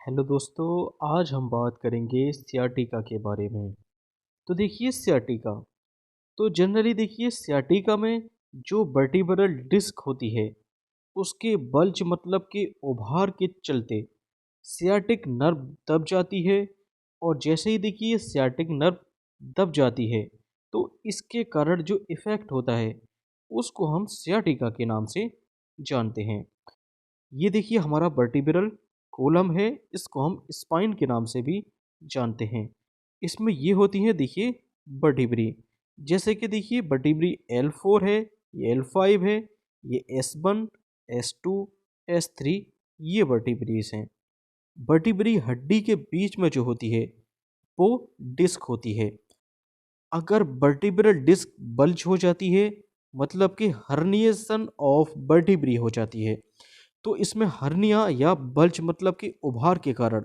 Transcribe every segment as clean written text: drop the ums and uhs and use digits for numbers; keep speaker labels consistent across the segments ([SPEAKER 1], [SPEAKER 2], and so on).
[SPEAKER 1] Hello दोस्तों। आज हम बात करेंगे सियाटिका के बारे में। तो देखिए सियाटिका, तो जनरली देखिए सियाटिका में जो वर्टिब्रल डिस्क होती है उसके बल्ज मतलब के उभार के चलते सियाटिक नर्व दब जाती है। और जैसे ही देखिए सियाटिक नर्व दब जाती है तो इसके कारण जो इफ़ेक्ट होता है उसको हम सियाटिका के नाम से जानते हैं। ये देखिए हमारा वर्टिब्रल कॉलम है, इसको हम स्पाइन के नाम से भी जानते हैं। इसमें ये होती है देखिए वर्टिब्री, जैसे कि देखिए वर्टिब्री L4 है, ये L5 है, ये S1, S2, S3, ये वर्टिब्रीज हैं। वर्टिब्री हड्डी के बीच में जो होती है वो डिस्क होती है। अगर वर्टिब्रल डिस्क बल्ज हो जाती है मतलब कि हर्निएशन ऑफ वर्टिब्री हो जाती है, तो इसमें हर्निया या बल्ज मतलब कि उभार के कारण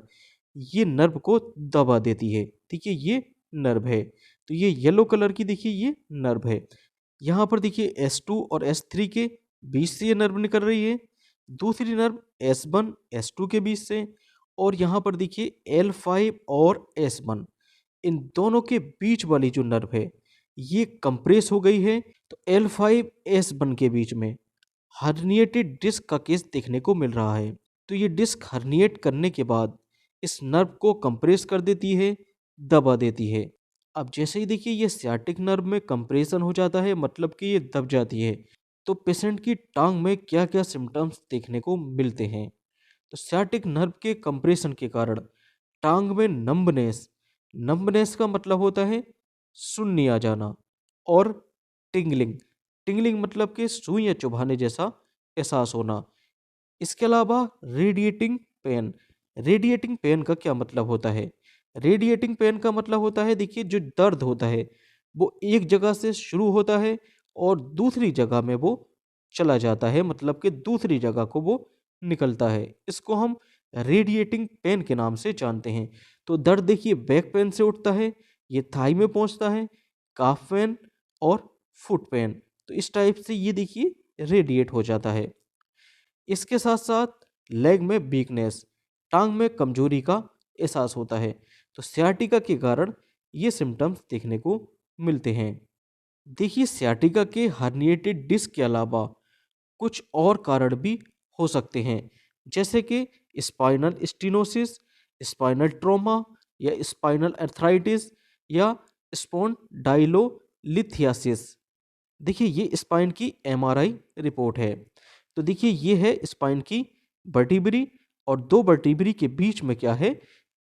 [SPEAKER 1] ये नर्व को दबा देती है। देखिए ये नर्व है, तो ये येलो कलर की देखिए ये नर्व है। यहाँ पर देखिए S2 और S3 के बीच से ये नर्व निकल रही है, दूसरी नर्व S1 S2 के बीच से, और यहाँ पर देखिए L5 और S1, इन दोनों के बीच वाली जो नर्व है ये कंप्रेस हो गई है। तो L5 S1 के बीच में हर्निएटेड डिस्क का केस देखने को मिल रहा है। तो ये डिस्क हर्निएट करने के बाद इस नर्व को कंप्रेस कर देती है, दबा देती है। अब जैसे ही देखिए ये सियाटिक नर्व में कंप्रेशन हो जाता है मतलब कि ये दब जाती है, तो पेशेंट की टांग में क्या क्या सिम्टम्स देखने को मिलते हैं। तो सियाटिक नर्व के कंप्रेशन के कारण टांग में नंबनेस, नंबनेस का मतलब होता है सुन्नी आ जाना, और टिंगलिंग, टिंगलिंग मतलब कि सुइयां चुभाने जैसा एहसास होना। इसके अलावा रेडिएटिंग पेन, रेडिएटिंग पेन का क्या मतलब होता है? रेडिएटिंग पेन का मतलब होता है देखिए जो दर्द होता है वो एक जगह से शुरू होता है और दूसरी जगह में वो चला जाता है, मतलब कि दूसरी जगह को वो निकलता है। इसको हम रेडिएटिंग पेन के नाम से जानते हैं। तो दर्द देखिए बैक पेन से उठता है, ये थाई में पहुंचता है, काफ पेन और फुट पेन। तो इस टाइप से ये देखिए रेडिएट हो जाता है। इसके साथ साथ लेग में वीकनेस, टांग में कमजोरी का एहसास होता है। तो सियाटिका के कारण ये सिम्टम्स देखने को मिलते हैं। देखिए सियाटिका के हर्निएटेड डिस्क के अलावा कुछ और कारण भी हो सकते हैं, जैसे कि स्पाइनल स्टीनोसिस, स्पाइनल ट्रॉमा, या स्पाइनल अर्थराइटिस, या स्पॉन्डाइलोलिथियासिस। देखिए ये स्पाइन की एमआरआई रिपोर्ट है। तो देखिए ये है स्पाइन की वर्टिब्री, और दो वर्टिब्री के बीच में क्या है,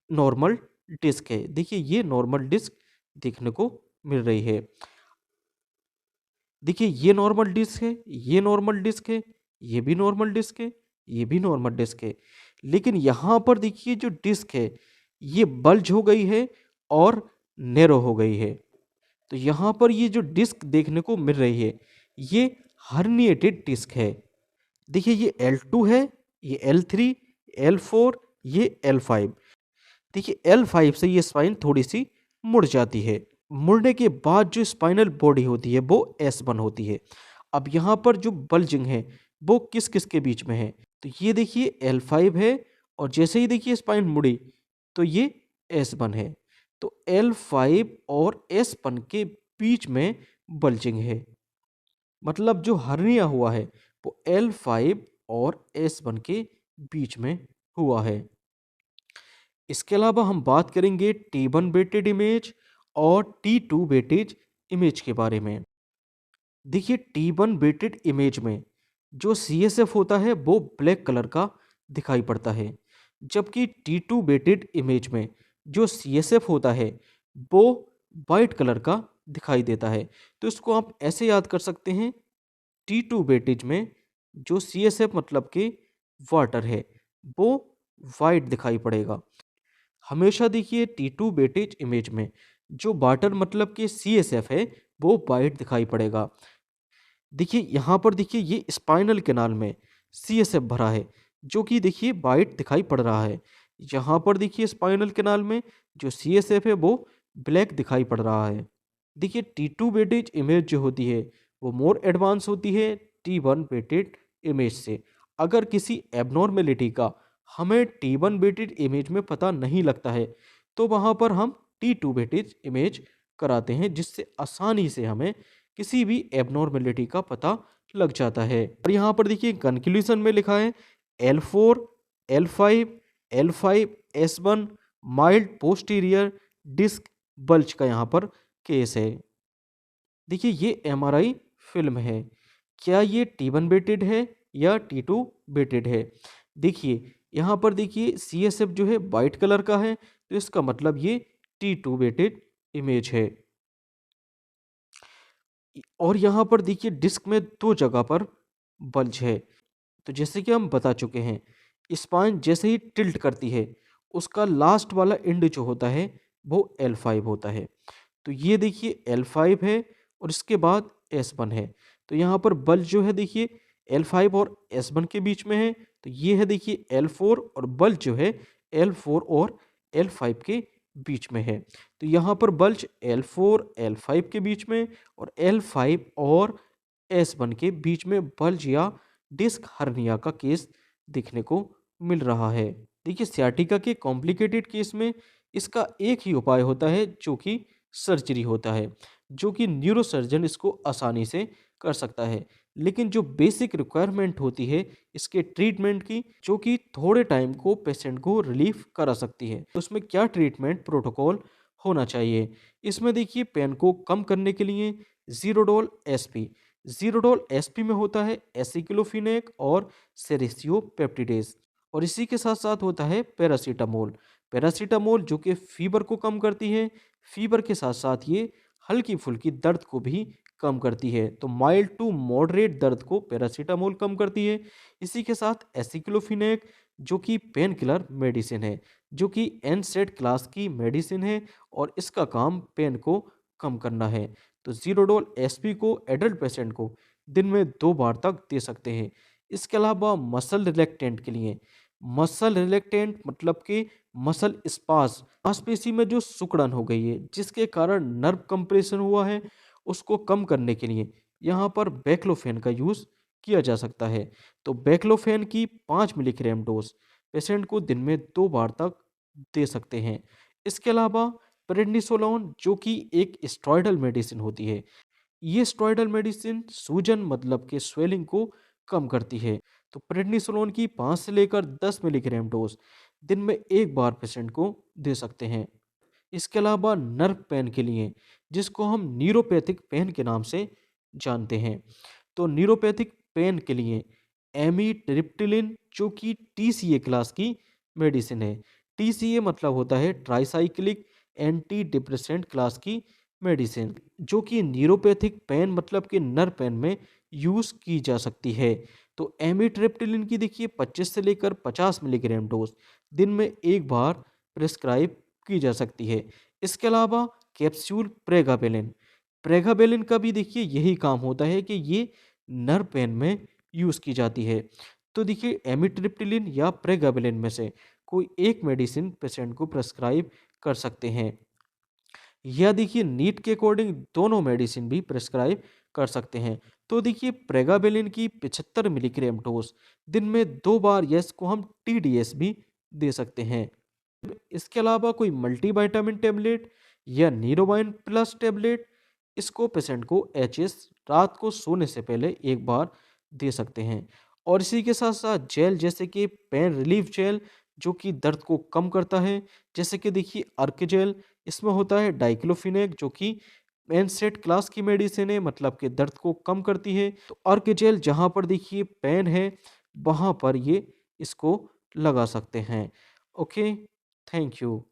[SPEAKER 1] नॉर्मल डिस्क है। देखिए ये नॉर्मल डिस्क देखने को मिल रही है। देखिए ये नॉर्मल डिस्क है, ये नॉर्मल डिस्क है, ये भी नॉर्मल डिस्क है, ये भी नॉर्मल डिस्क है। लेकिन यहाँ पर देखिए जो डिस्क है ये बल्ज हो गई है और नैरो हो गई है। तो यहाँ पर ये जो डिस्क देखने को मिल रही है ये हर्निएटेड डिस्क है। देखिए ये L2 है, ये L3, L4, ये L5। देखिए L5 से ये स्पाइन थोड़ी सी मुड़ जाती है। मुड़ने के बाद जो स्पाइनल बॉडी होती है वो S1 होती है। अब यहाँ पर जो बल्जिंग है वो किस किस के बीच में है, तो ये देखिए L5 है, और जैसे ही देखिए स्पाइन मुड़ी तो ये S1 है। तो L5 और S1 के बीच में बल्जिंग है, मतलब जो हर्निया हुआ है वो L5 और S1 के बीच में हुआ है। इसके अलावा हम बात करेंगे T1 वेटेड इमेज और T2 वेटेज इमेज के बारे में। देखिए T1 वेटेड इमेज में जो CSF होता है वो ब्लैक कलर का दिखाई पड़ता है, जबकि T2 वेटेड इमेज में जो CSF होता है वो वाइट कलर का दिखाई देता है। तो इसको आप ऐसे याद कर सकते हैं, T2 वेटेज में जो CSF मतलब कि वाटर है वो वाइट दिखाई पड़ेगा। हमेशा देखिए T2 वेटेज इमेज में जो वाटर मतलब कि CSF है वो वाइट दिखाई पड़ेगा। देखिए यहाँ पर देखिए ये स्पाइनल कैनाल में CSF भरा है जो कि देखिए वाइट दिखाई पड़ रहा है। यहाँ पर देखिए स्पाइनल कैनाल में जो CSF है वो ब्लैक दिखाई पड़ रहा है। देखिए T2 वेटेज इमेज जो होती है वो मोर एडवांस होती है T1 वेटेड इमेज से। अगर किसी एबनॉर्मेलिटी का हमें T1 वेटेज इमेज में पता नहीं लगता है, तो वहाँ पर हम T2 वेटेज इमेज कराते हैं, जिससे आसानी से हमें किसी भी एबनॉर्मेलिटी का पता लग जाता है। और यहाँ पर देखिए कंक्लूजन में लिखा है L4, L5, L5 S1 mild posterior disc bulge का यहाँ पर केस है। देखिए ये एमआरआई फिल्म है, क्या ये T1 बेटेड है या T2 बेटेड है। देखिए यहाँ पर देखिए CSF जो है वाइट कलर का है, तो इसका मतलब ये T2 बेटेड इमेज है। और यहाँ पर देखिए डिस्क में दो जगह पर बल्ज है। तो जैसे कि हम बता चुके हैं, स्पाइन जैसे ही टिल्ट करती है, उसका लास्ट वाला एंड जो होता है वो L5 होता है। तो ये देखिए L5 है और इसके बाद S1 है। तो यहाँ पर बल जो है देखिए L5 और S1 के बीच में है। तो ये है देखिए L4 और बल जो है L4 और L5 के बीच में है। तो यहाँ पर बल्ज L4 L5 के बीच में और L5 और S1 के बीच में बल्ज या डिस्क हर्निया का केस देखने को मिल रहा है। देखिए सियाटिका के कॉम्प्लिकेटेड केस में इसका एक ही उपाय होता है, जो कि सर्जरी होता है, जो कि न्यूरोसर्जन इसको आसानी से कर सकता है। लेकिन जो बेसिक रिक्वायरमेंट होती है इसके ट्रीटमेंट की, जो कि थोड़े टाइम को पेशेंट को रिलीफ करा सकती है, उसमें क्या ट्रीटमेंट प्रोटोकॉल होना चाहिए। इसमें देखिए पेन को कम करने के लिए जीरोडोल एसपी, जीरोडोल एसपी में होता है एसिक्लोफिनेक और सेरेसियोपेप्टिडेज, और इसी के साथ साथ होता है पैरासीटामोल। पैरासीटामोल जो कि फीवर को कम करती है, फीवर के साथ साथ ये हल्की फुल्की दर्द को भी कम करती है। तो माइल्ड टू मॉडरेट दर्द को पैरासीटामोल कम करती है। इसी के साथ एसिक्लोफिनेक जो कि पेन किलर मेडिसिन है, जो कि एनसेड क्लास की मेडिसिन है और इसका काम पेन को कम करना है। तो जीरोडोल एसपी को एडल्ट पेशेंट को दिन में 2 बार तक दे सकते हैं। इसके अलावा मसल रिलैक्टेंट के लिए, मसल रिलैक्टेंट मतलब कि मसल स्पास, मांसपेशी में जो सिकुड़न हो गई है जिसके कारण नर्व कंप्रेशन हुआ है, उसको कम करने के लिए यहाँ पर बैक्लोफेन का यूज़ किया जा सकता है। तो बैक्लोफेन की 5 मिलीग्राम डोज पेशेंट को दिन में 2 बार तक दे सकते हैं। इसके अलावा प्रेडनिसोलोन जो कि एक स्टेरॉयडल मेडिसिन होती है, ये स्टेरॉयडल मेडिसिन सूजन मतलब के स्वेलिंग को कम करती है। तो प्रेडनिसोलोन की 5 से लेकर 10 मिलीग्राम डोज दिन में 1 बार पेशेंट को दे सकते हैं। इसके अलावा नर्व पेन के लिए, जिसको हम न्यूरोपैथिक पेन के नाम से जानते हैं, तो न्यूरोपैथिक पेन के लिए एमीट्रिप्टिलिन जो कि टीसीए क्लास की मेडिसिन है। टीसीए मतलब होता है ट्राइसाइक्लिक एंटी डिप्रेसेंट क्लास की मेडिसिन, जो कि न्यूरोपैथिक पेन मतलब कि नर्व पेन में यूज़ की जा सकती है। तो एमीट्रिप्टिलिन की देखिए 25 से लेकर 50 मिलीग्राम डोज दिन में 1 बार प्रिस्क्राइब की जा सकती है। इसके अलावा कैप्सूल प्रेगाबेलिन, प्रेगाबेलिन का भी देखिए यही काम होता है कि ये नर्व पेन में यूज़ की जाती है। तो देखिए एमिट्रिप्टिलिन या प्रेगाबेलिन में से कोई एक मेडिसिन पेशेंट को प्रेस्क्राइब कर सकते हैं, या देखिए नीड के अकॉर्डिंग दोनों मेडिसिन भी प्रेस्क्राइब कर सकते हैं। तो देखिए प्रेगाबेलिन की 75 मिलीग्राम डोज दिन में 2 बार, या इसको हम टीडीएस भी दे सकते हैं। इसके अलावा कोई मल्टीविटामिन टेबलेट या नीरोबाइन प्लस टेबलेट, इसको पेशेंट को एचएस रात को सोने से पहले 1 बार दे सकते हैं। और इसी के साथ साथ जेल, जैसे कि पेन रिलीफ जेल जो कि दर्द को कम करता है, जैसे कि देखिए अर्क जेल, इसमें होता है डाइक्लोफिनेक जो कि एनसेड क्लास की मेडिसिन है, मतलब कि दर्द को कम करती है। तो अर्क जेल जहाँ पर देखिए पेन है वहाँ पर ये इसको लगा सकते हैं। Okay, thank you.